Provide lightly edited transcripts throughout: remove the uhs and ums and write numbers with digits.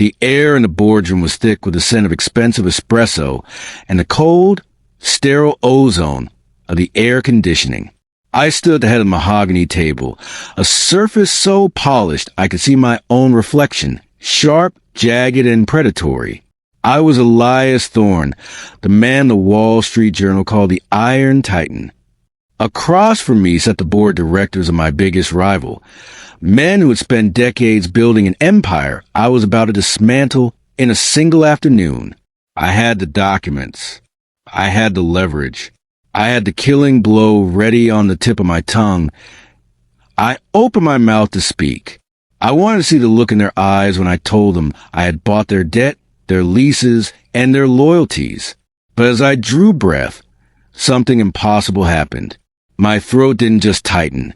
The air in the boardroom was thick with the scent of expensive espresso and the cold, sterile ozone of the air conditioning. I stood at the head of the mahogany table, a surface so polished I could see my own reflection, sharp, jagged, and predatory. I was Elias Thorne, the man the Wall Street Journal called the Iron Titan. Across from me sat the board directors of my biggest rival, men who had spent decades building an empire I was about to dismantle in a single afternoon. I had the documents. I had the leverage. I had the killing blow ready on the tip of my tongue. I opened my mouth to speak. I wanted to see the look in their eyes when I told them I had bought their debt, their leases, and their loyalties. But as I drew breath, something impossible happened. My throat didn't just tighten.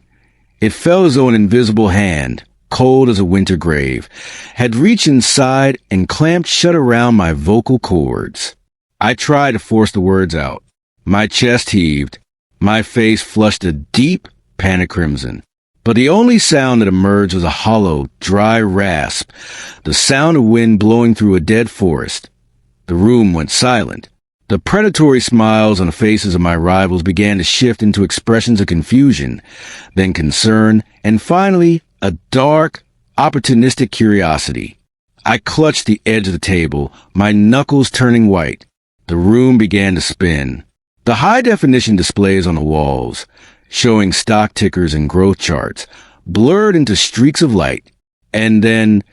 It felt as though an invisible hand, cold as a winter grave, had reached inside and clamped shut around my vocal cords. I tried to force the words out. My chest heaved. My face flushed a deep, panic crimson. But the only sound that emerged was a hollow, dry rasp, the sound of wind blowing through a dead forest. The room went silent. The predatory smiles on the faces of my rivals began to shift into expressions of confusion, then concern, and finally, a dark, opportunistic curiosity. I clutched the edge of the table, my knuckles turning white. The room began to spin. The high-definition displays on the walls, showing stock tickers and growth charts, blurred into streaks of light. And then,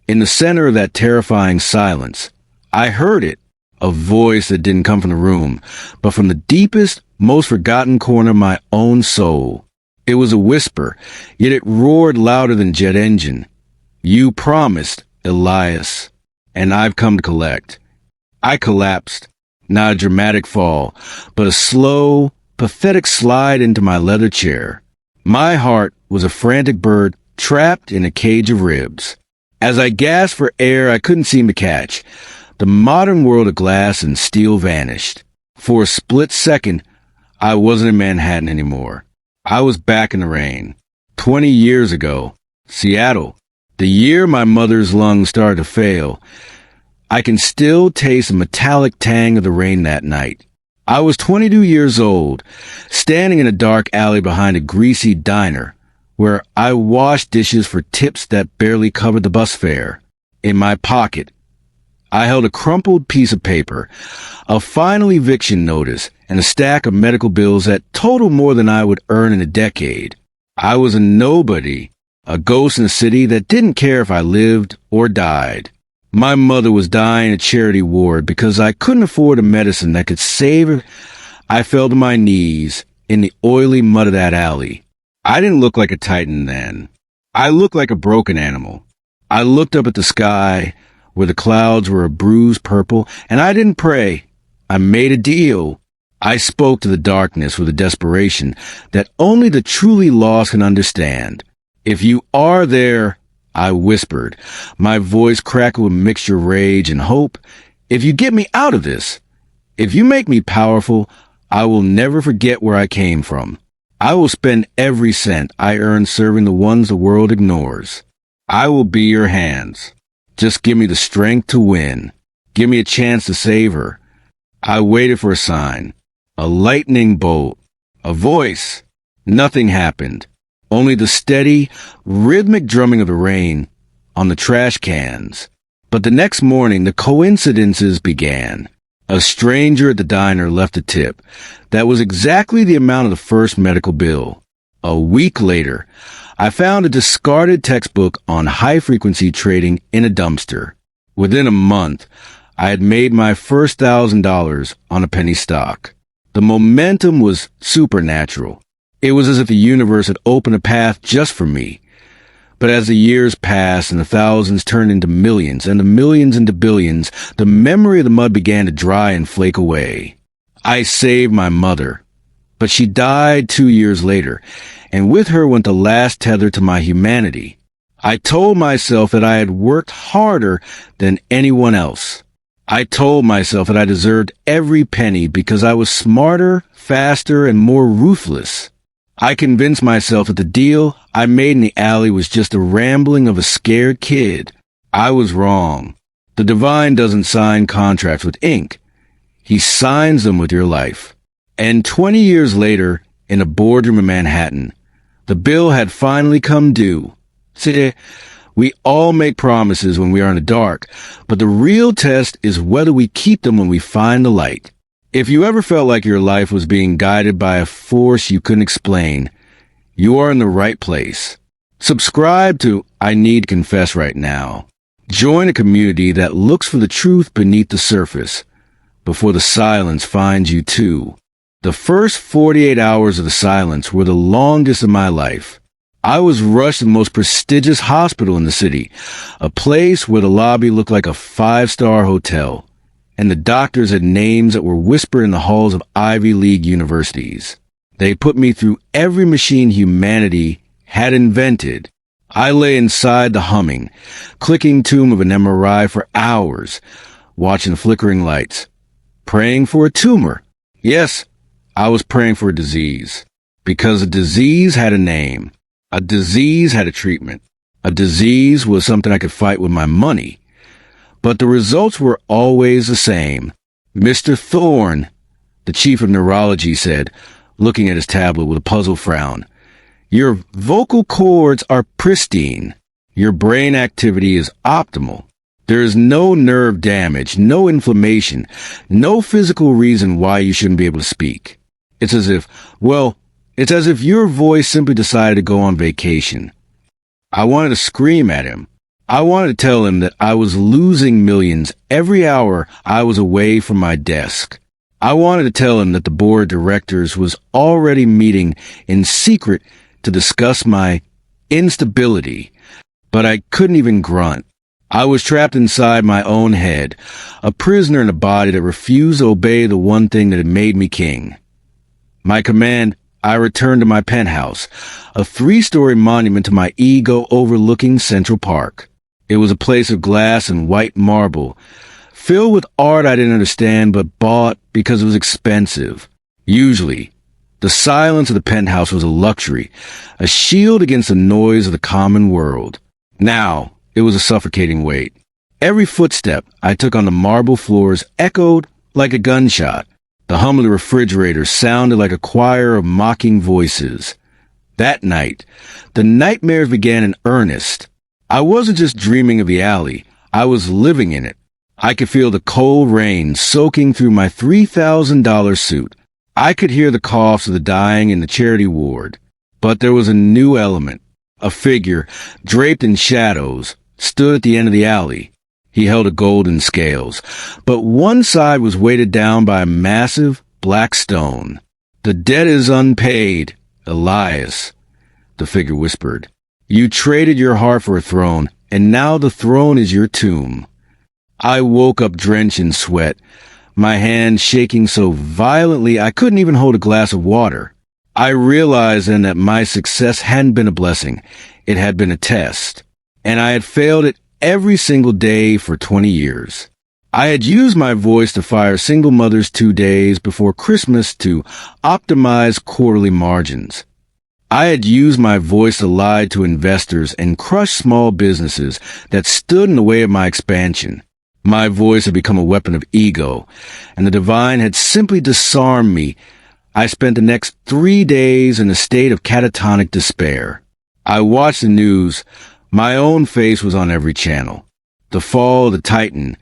in the center of that terrifying silence, I heard it, a voice that didn't come from the room, but from the deepest, most forgotten corner of my own soul. It was a whisper, yet it roared louder than jet engine. You promised, Elias, and I've come to collect. I collapsed. Not a dramatic fall, but a slow, pathetic slide into my leather chair. My heart was a frantic bird trapped in a cage of ribs. As I gasped for air I couldn't seem to catch, the modern world of glass and steel vanished. For a split second, I wasn't in Manhattan anymore. I was back in the rain. 20 years ago, Seattle, the year my mother's lungs started to fail. I can still taste the metallic tang of the rain that night. I was 22 years old, standing in a dark alley behind a greasy diner, where I washed dishes for tips that barely covered the bus fare. In my pocket, I held a crumpled piece of paper, a final eviction notice, and a stack of medical bills that totaled more than I would earn in a decade. I was a nobody, a ghost in a city that didn't care if I lived or died. My mother was dying in a charity ward because I couldn't afford a medicine that could save her. I fell to my knees in the oily mud of that alley. I didn't look like a titan then. I looked like a broken animal. I looked up at the sky where the clouds were a bruised purple, and I didn't pray. I made a deal. I spoke to the darkness with a desperation that only the truly lost can understand. If you are there, I whispered, my voice crackled with a mixture of rage and hope. If you get me out of this, if you make me powerful, I will never forget where I came from. I will spend every cent I earn serving the ones the world ignores. I will be your hands. Just give me the strength to win. Give me a chance to save her. I waited for a sign, a lightning bolt, a voice. Nothing happened. Only the steady, rhythmic drumming of the rain on the trash cans. But the next morning, the coincidences began. A stranger at the diner left a tip. That was exactly the amount of the first medical bill. A week later, I found a discarded textbook on high-frequency trading in a dumpster. Within a month, I had made my first $1,000 on a penny stock. The momentum was supernatural. It was as if the universe had opened a path just for me. But as the years passed and the thousands turned into millions and the millions into billions, the memory of the mud began to dry and flake away. I saved my mother, but she died 2 years later, and with her went the last tether to my humanity. I told myself that I had worked harder than anyone else. I told myself that I deserved every penny because I was smarter, faster, and more ruthless. I convinced myself that the deal I made in the alley was just the rambling of a scared kid. I was wrong. The divine doesn't sign contracts with ink. He signs them with your life. And 20 years later, in a boardroom in Manhattan, the bill had finally come due. See, we all make promises when we are in the dark, but the real test is whether we keep them when we find the light. If you ever felt like your life was being guided by a force you couldn't explain, you are in the right place. Subscribe to I Need to Confess right now. Join a community that looks for the truth beneath the surface before the silence finds you too. The first 48 hours of the silence were the longest of my life. I was rushed to the most prestigious hospital in the city, a place where the lobby looked like a 5-star hotel, and the doctors had names that were whispered in the halls of Ivy League universities. They put me through every machine humanity had invented. I lay inside the humming, clicking tube of an MRI for hours, watching the flickering lights, praying for a tumor. Yes, I was praying for a disease, because a disease had a name. A disease had a treatment. A disease was something I could fight with my money. But the results were always the same. Mr. Thorne, the chief of neurology, said, looking at his tablet with a puzzled frown, "Your vocal cords are pristine. Your brain activity is optimal. There is no nerve damage, no inflammation, no physical reason why you shouldn't be able to speak. It's as if your voice simply decided to go on vacation." I wanted to scream at him. I wanted to tell him that I was losing millions every hour I was away from my desk. I wanted to tell him that the board of directors was already meeting in secret to discuss my instability, but I couldn't even grunt. I was trapped inside my own head, a prisoner in a body that refused to obey the one thing that had made me king. My command, I returned to my penthouse, a 3-story monument to my ego overlooking Central Park. It was a place of glass and white marble, filled with art I didn't understand but bought because it was expensive. Usually, the silence of the penthouse was a luxury, a shield against the noise of the common world. Now, it was a suffocating weight. Every footstep I took on the marble floors echoed like a gunshot. The hum of the refrigerator sounded like a choir of mocking voices. That night, the nightmares began in earnest. I wasn't just dreaming of the alley. I was living in it. I could feel the cold rain soaking through my $3,000 suit. I could hear the coughs of the dying in the charity ward. But there was a new element. A figure, draped in shadows, stood at the end of the alley. He held a golden scales, but one side was weighted down by a massive black stone. "The debt is unpaid, Elias," the figure whispered. "You traded your heart for a throne, and now the throne is your tomb." I woke up drenched in sweat, my hands shaking so violently I couldn't even hold a glass of water. I realized then that my success hadn't been a blessing. It had been a test, and I had failed it every single day for 20 years. I had used my voice to fire single mothers 2 days before Christmas to optimize quarterly margins. I had used my voice to lie to investors and crush small businesses that stood in the way of my expansion. My voice had become a weapon of ego, and the divine had simply disarmed me. I spent the next 3 days in a state of catatonic despair. I watched the news. My own face was on every channel. The fall of the Titan,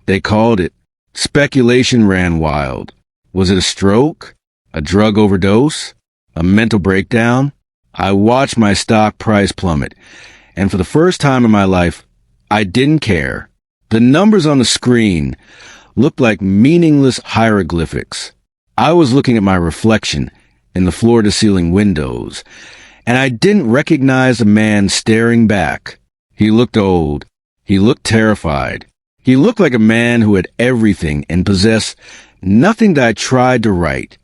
they called it. Speculation ran wild. Was it a stroke? A drug overdose? A mental breakdown? I watched my stock price plummet, and for the first time in my life, I didn't care. The numbers on the screen looked like meaningless hieroglyphics. I was looking at my reflection in the floor-to-ceiling windows, and I didn't recognize the man staring back. He looked old. He looked terrified. He looked like a man who had everything and possessed nothing that I tried to write.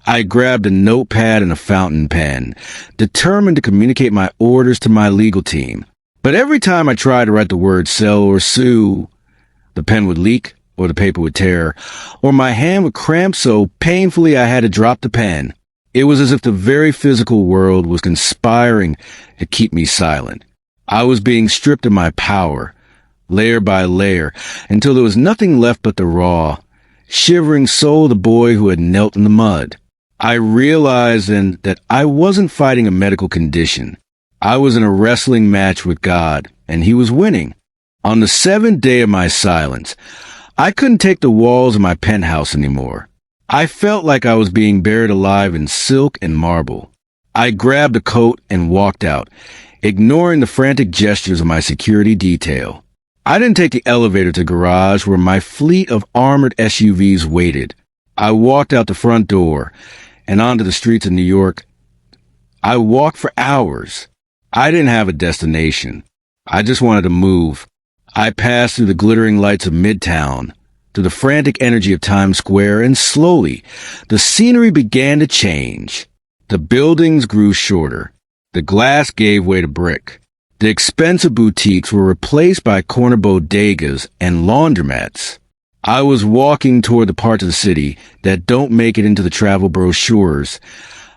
I grabbed a notepad and a fountain pen, determined to communicate my orders to my legal team. But every time I tried to write the word sell or sue, the pen would leak, or the paper would tear, or my hand would cramp so painfully I had to drop the pen. It was as if the very physical world was conspiring to keep me silent. I was being stripped of my power, layer by layer, until there was nothing left but the raw, shivering soul of the boy who had knelt in the mud. I realized then that I wasn't fighting a medical condition. I was in a wrestling match with God, and he was winning. On the seventh day of my silence, I couldn't take the walls of my penthouse anymore. I felt like I was being buried alive in silk and marble. I grabbed a coat and walked out, ignoring the frantic gestures of my security detail. I didn't take the elevator to the garage where my fleet of armored SUVs waited. I walked out the front door and onto the streets of New York. I walked for hours. I didn't have a destination. I just wanted to move. I passed through the glittering lights of Midtown, through the frantic energy of Times Square, and slowly, the scenery began to change. The buildings grew shorter. The glass gave way to brick. The expensive boutiques were replaced by corner bodegas and laundromats. I was walking toward the parts of the city that don't make it into the travel brochures.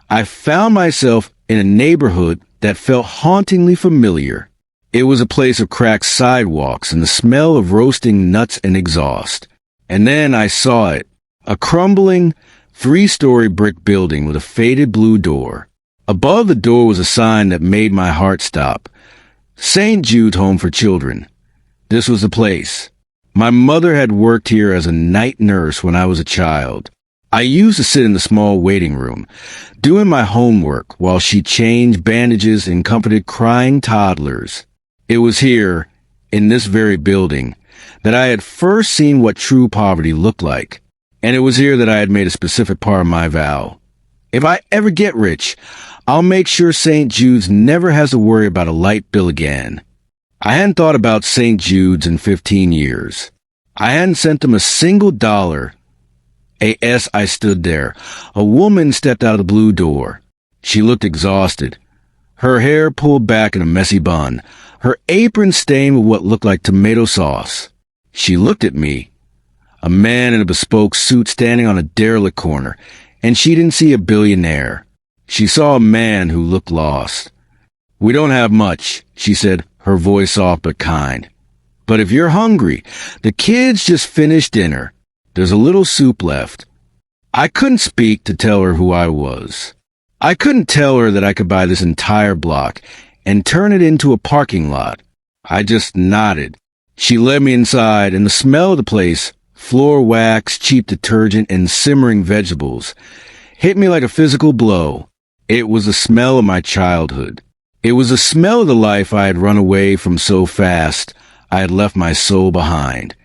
I found myself in a neighborhood that felt hauntingly familiar. It was a place of cracked sidewalks and the smell of roasting nuts and exhaust. And then I saw it, a crumbling, 3-story brick building with a faded blue door. Above the door was a sign that made my heart stop. St. Jude Home for Children. This was the place. My mother had worked here as a night nurse when I was a child. I used to sit in the small waiting room, doing my homework while she changed bandages and comforted crying toddlers. It was here, in this very building, that I had first seen what true poverty looked like. And it was here that I had made a specific part of my vow. If I ever get rich, I'll make sure St. Jude's never has to worry about a light bill again. I hadn't thought about St. Jude's in 15 years. I hadn't sent them a single dollar. As I stood there, a woman stepped out of the blue door. She looked exhausted. Her hair pulled back in a messy bun, her apron stained with what looked like tomato sauce. She looked at me, a man in a bespoke suit standing on a derelict corner, and she didn't see a billionaire. She saw a man who looked lost. "We don't have much," she said, her voice soft but kind. "But if you're hungry, the kids just finished dinner. There's a little soup left." I couldn't speak to tell her who I was. I couldn't tell her that I could buy this entire block and turn it into a parking lot. I just nodded. She led me inside, and the smell of the place, floor wax, cheap detergent, and simmering vegetables, hit me like a physical blow. It was the smell of my childhood. It was the smell of the life I had run away from so fast I had left my soul behind.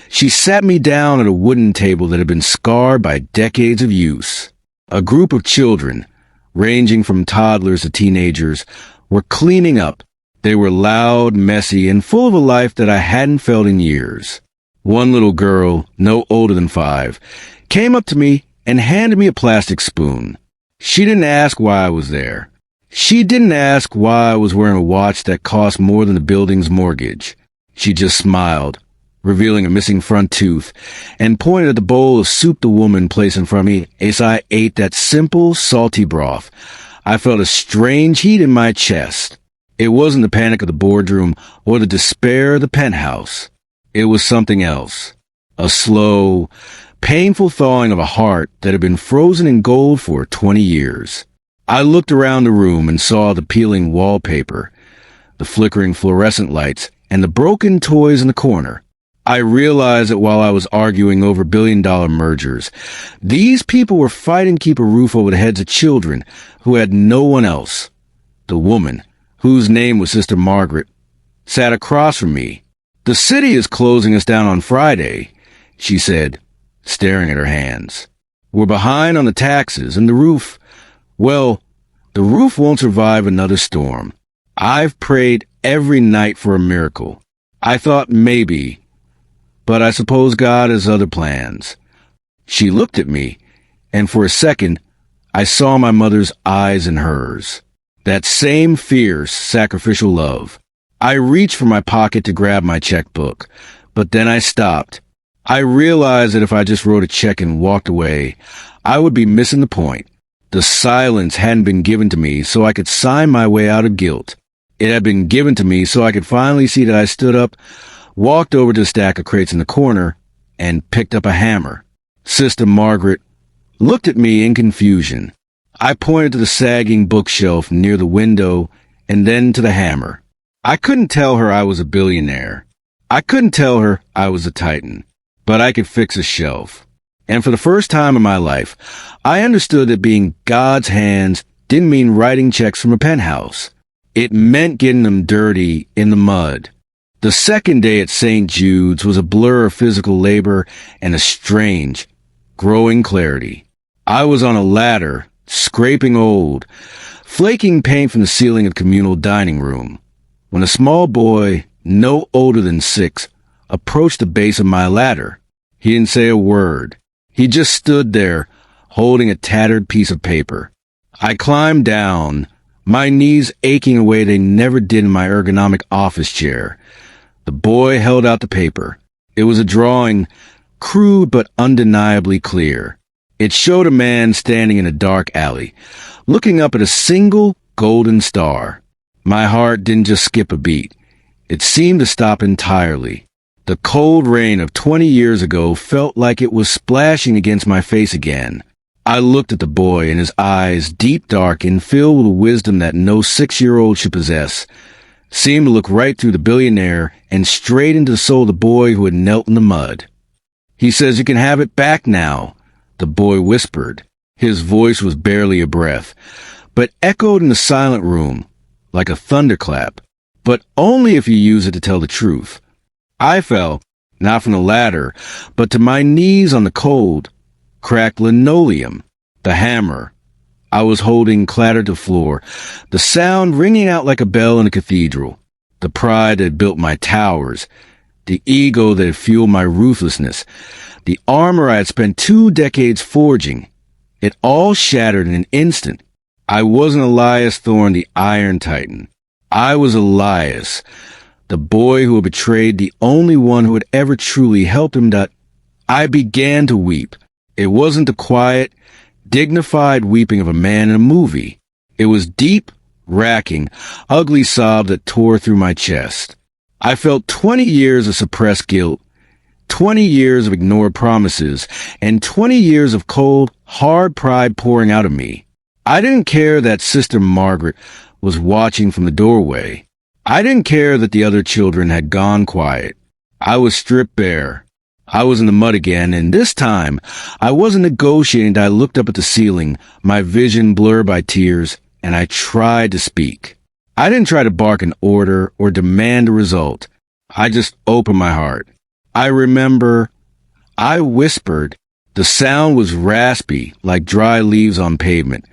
She sat me down at a wooden table that had been scarred by decades of use. A group of children, ranging from toddlers to teenagers, were cleaning up. They were loud, messy, and full of a life that I hadn't felt in years. One little girl, no older than 5, came up to me and handed me a plastic spoon. She didn't ask why I was there. She didn't ask why I was wearing a watch that cost more than the building's mortgage. She just smiled, revealing a missing front tooth, and pointed at the bowl of soup the woman placed in front of me as I ate that simple, salty broth. I felt a strange heat in my chest. It wasn't the panic of the boardroom or the despair of the penthouse. It was something else. A slow, painful thawing of a heart that had been frozen in gold for 20 years. I looked around the room and saw the peeling wallpaper, the flickering fluorescent lights, and the broken toys in the corner. I realized that while I was arguing over billion-dollar mergers, these people were fighting to keep a roof over the heads of children who had no one else. The woman, whose name was Sister Margaret, sat across from me. "The city is closing us down on Friday," she said, staring at her hands. "We're behind on the taxes, and the roof won't survive another storm. I've prayed every night for a miracle. I thought maybe, but I suppose God has other plans." She looked at me, and for a second, I saw my mother's eyes in hers. That same fierce, sacrificial love. I reached for my pocket to grab my checkbook, but then I stopped. I realized that if I just wrote a check and walked away, I would be missing the point. The silence hadn't been given to me so I could sign my way out of guilt. It had been given to me so I could finally see that I stood up walked over to a stack of crates in the corner, and picked up a hammer. Sister Margaret looked at me in confusion. I pointed to the sagging bookshelf near the window and then to the hammer. I couldn't tell her I was a billionaire. I couldn't tell her I was a titan, but I could fix a shelf. And for the first time in my life, I understood that being God's hands didn't mean writing checks from a penthouse. It meant getting them dirty in the mud. The second day at St. Jude's was a blur of physical labor and a strange, growing clarity. I was on a ladder, scraping old, flaking paint from the ceiling of the communal dining room, when a small boy, no older than 6, approached the base of my ladder. He didn't say a word. He just stood there, holding a tattered piece of paper. I climbed down, my knees aching a way they never did in my ergonomic office chair. The boy held out the paper. It was a drawing, crude but undeniably clear. It showed a man standing in a dark alley, looking up at a single golden star. My heart didn't just skip a beat. It seemed to stop entirely. The cold rain of 20 years ago felt like it was splashing against my face again. I looked at the boy, and his eyes, deep dark and filled with wisdom that no 6-year-old should possess, seemed to look right through the billionaire and straight into the soul of the boy who had knelt in the mud. "He says you can have it back now," the boy whispered. His voice was barely a breath, but echoed in the silent room like a thunderclap, but only if you use it to tell the truth. I fell, not from the ladder, but to my knees on the cold, cracked linoleum. The hammer I was holding clattered to the floor, the sound ringing out like a bell in a cathedral. The pride that had built my towers, the ego that had fueled my ruthlessness, the armor I had spent 2 decades forging. It all shattered in an instant. I wasn't Elias Thorne, the Iron Titan. I was Elias, the boy who had betrayed the only one who had ever truly helped him. I began to weep. It wasn't the quiet, dignified weeping of a man in a movie. It was deep, racking, ugly sob that tore through my chest. I felt 20 years of suppressed guilt, 20 years of ignored promises, and 20 years of cold, hard pride pouring out of me. I didn't care that Sister Margaret was watching from the doorway. I didn't care that the other children had gone quiet. I was stripped bare. I was in the mud again, and this time, I wasn't negotiating. I looked up at the ceiling, my vision blurred by tears, and I tried to speak. I didn't try to bark an order or demand a result. I just opened my heart. I remember I whispered. The sound was raspy, like dry leaves on pavement,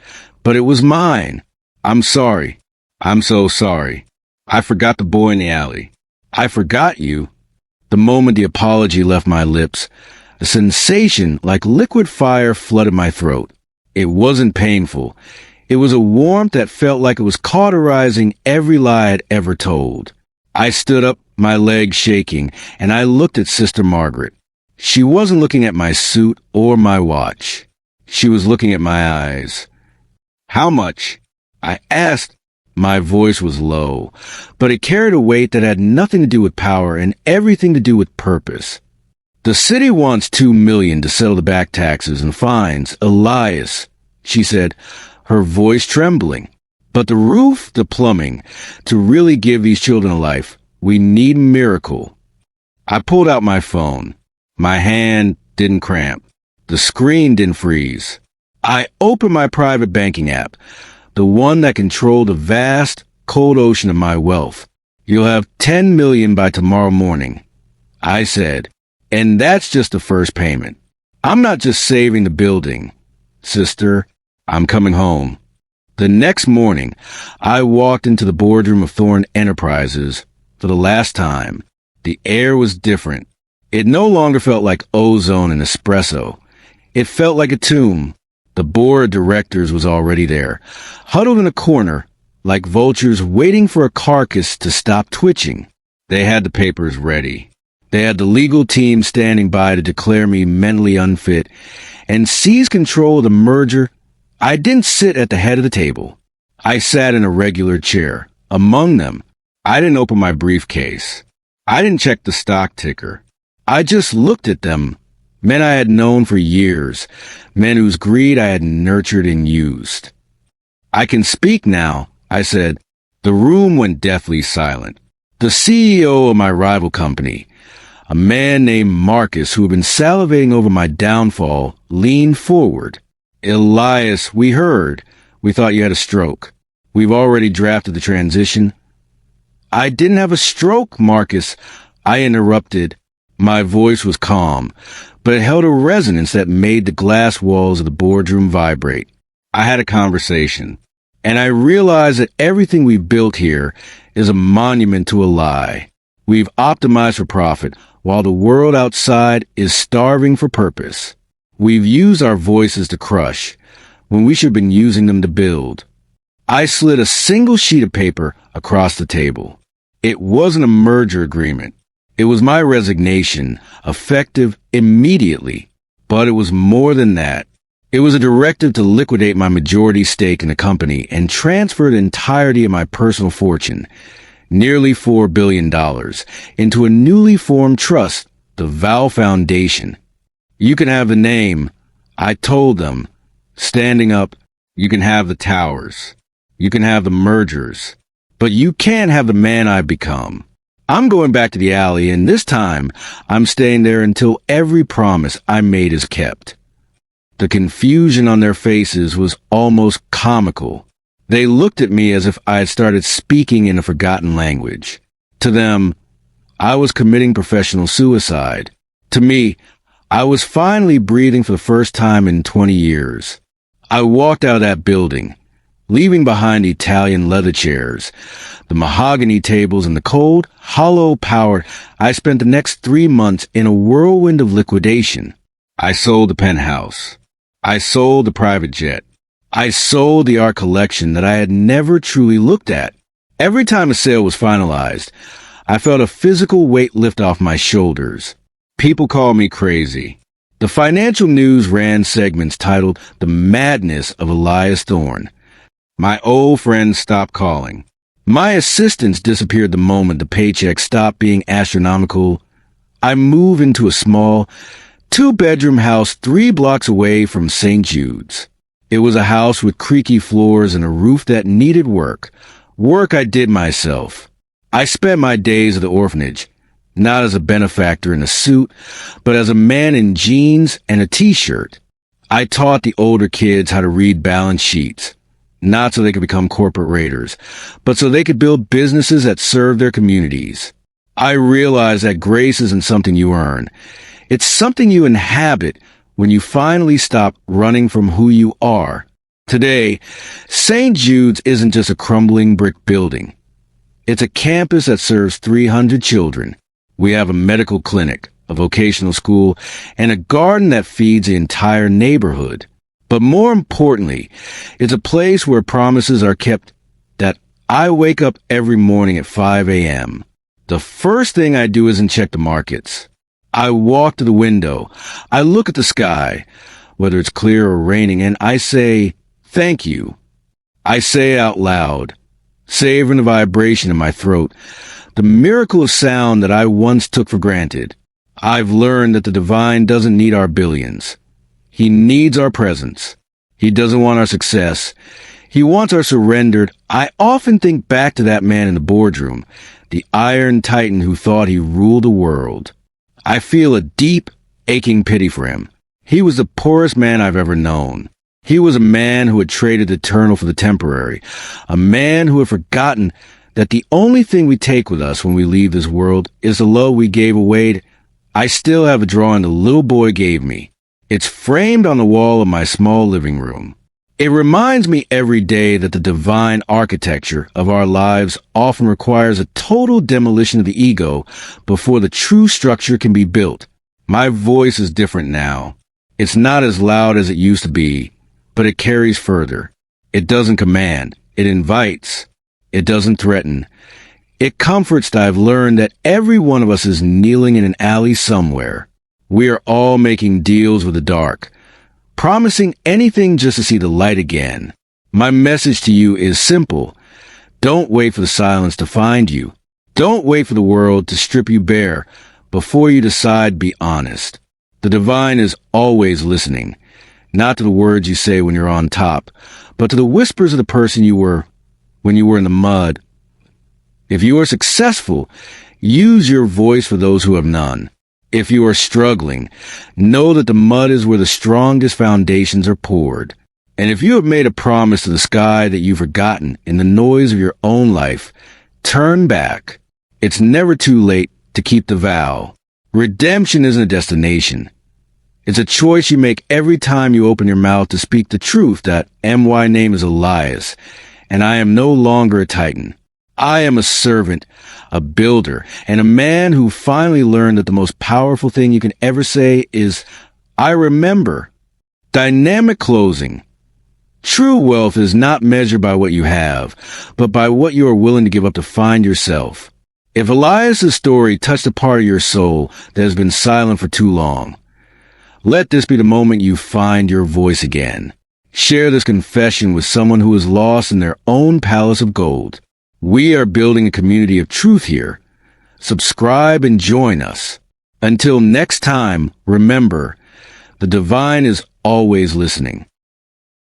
but it was mine. "I'm sorry. I'm so sorry. I forgot the boy in the alley. I forgot you." The moment the apology left my lips, a sensation like liquid fire flooded my throat. It wasn't painful. It was a warmth that felt like it was cauterizing every lie I'd ever told. I stood up, my legs shaking, and I looked at Sister Margaret. She wasn't looking at my suit or my watch. She was looking at my eyes. "How much?" I asked. My voice was low, but it carried a weight that had nothing to do with power and everything to do with purpose. "The city wants $2 million to settle the back taxes and fines, Elias," she said, her voice trembling. "But the roof, the plumbing, to really give these children a life, we need a miracle." I pulled out my phone. My hand didn't cramp. The screen didn't freeze. I opened my private banking app, the one that controlled the vast, cold ocean of my wealth. "You'll have 10 million by tomorrow morning," I said, "and that's just the first payment. I'm not just saving the building. Sister, I'm coming home." The next morning, I walked into the boardroom of Thorne Enterprises for the last time. The air was different. It no longer felt like ozone and espresso. It felt like a tomb. The board of directors was already there, huddled in a corner, like vultures waiting for a carcass to stop twitching. They had the papers ready. They had the legal team standing by to declare me mentally unfit and seize control of the merger. I didn't sit at the head of the table. I sat in a regular chair. Among them, I didn't open my briefcase. I didn't check the stock ticker. I just looked at them. Men I had known for years. Men whose greed I had nurtured and used. I can speak now, I said. The room went deathly silent. The CEO of my rival company, a man named Marcus who had been salivating over my downfall, leaned forward. Elias, we heard. We thought you had a stroke. We've already drafted the transition. I didn't have a stroke, Marcus, I interrupted. My voice was calm, but it held a resonance that made the glass walls of the boardroom vibrate. I had a conversation, and I realized that everything we've built here is a monument to a lie. We've optimized for profit, while the world outside is starving for purpose. We've used our voices to crush, when we should have been using them to build. I slid a single sheet of paper across the table. It wasn't a merger agreement. It was my resignation, effective immediately. But it was more than that. It was a directive to liquidate my majority stake in the company and transfer the entirety of my personal fortune, nearly $4 billion, into a newly formed trust, the Vow Foundation. You can have the name, I told them. Standing up, you can have the towers. You can have the mergers. But you can't have the man I've become. I'm going back to the alley, and this time, I'm staying there until every promise I made is kept. The confusion on their faces was almost comical. They looked at me as if I had started speaking in a forgotten language. To them, I was committing professional suicide. To me, I was finally breathing for the first time in 20 years. I walked out of that building, leaving behind the Italian leather chairs, the mahogany tables, and the cold, hollow power. I spent the next 3 months in a whirlwind of liquidation. I sold the penthouse. I sold the private jet. I sold the art collection that I had never truly looked at. Every time a sale was finalized, I felt a physical weight lift off my shoulders. People called me crazy. The financial news ran segments titled The Madness of Elias Thorne. My old friends stopped calling. My assistants disappeared the moment the paycheck stopped being astronomical. I moved into a small, 2-bedroom house 3 blocks away from St. Jude's. It was a house with creaky floors and a roof that needed work. Work I did myself. I spent my days at the orphanage, not as a benefactor in a suit, but as a man in jeans and a t-shirt. I taught the older kids how to read balance sheets. Not so they could become corporate raiders, but so they could build businesses that serve their communities. I realized that grace isn't something you earn. It's something you inhabit when you finally stop running from who you are. Today, St. Jude's isn't just a crumbling brick building. It's a campus that serves 300 children. We have a medical clinic, a vocational school, and a garden that feeds the entire neighborhood. But more importantly, it's a place where promises are kept, that I wake up every morning at 5 a.m. The first thing I do isn't check the markets. I walk to the window. I look at the sky, whether it's clear or raining, and I say, thank you. I say it out loud, savoring the vibration in my throat, the miracle of sound that I once took for granted. I've learned that the divine doesn't need our billions. He needs our presence. He doesn't want our success. He wants our surrendered. I often think back to that man in the boardroom, the iron titan who thought he ruled the world. I feel a deep, aching pity for him. He was the poorest man I've ever known. He was a man who had traded the eternal for the temporary, a man who had forgotten that the only thing we take with us when we leave this world is the love we gave away. I still have a drawing the little boy gave me. It's framed on the wall of my small living room. It reminds me every day that the divine architecture of our lives often requires a total demolition of the ego before the true structure can be built. My voice is different now. It's not as loud as it used to be, but it carries further. It doesn't command. It invites. It doesn't threaten. It comforts that I've learned that every one of us is kneeling in an alley somewhere. We are all making deals with the dark, promising anything just to see the light again. My message to you is simple. Don't wait for the silence to find you. Don't wait for the world to strip you bare. Before you decide, be honest. The divine is always listening, not to the words you say when you're on top, but to the whispers of the person you were when you were in the mud. If you are successful, use your voice for those who have none. If you are struggling, know that the mud is where the strongest foundations are poured. And if you have made a promise to the sky that you've forgotten in the noise of your own life, turn back. It's never too late to keep the vow. Redemption isn't a destination. It's a choice you make every time you open your mouth to speak the truth that my name is Elias, and I am no longer a titan. I am a servant, a builder, and a man who finally learned that the most powerful thing you can ever say is, I remember. Dynamic closing. True wealth is not measured by what you have, but by what you are willing to give up to find yourself. If Elias' story touched a part of your soul that has been silent for too long, let this be the moment you find your voice again. Share this confession with someone who is lost in their own palace of gold. We are building a community of truth here. Subscribe and join us. Until next time, remember, the divine is always listening.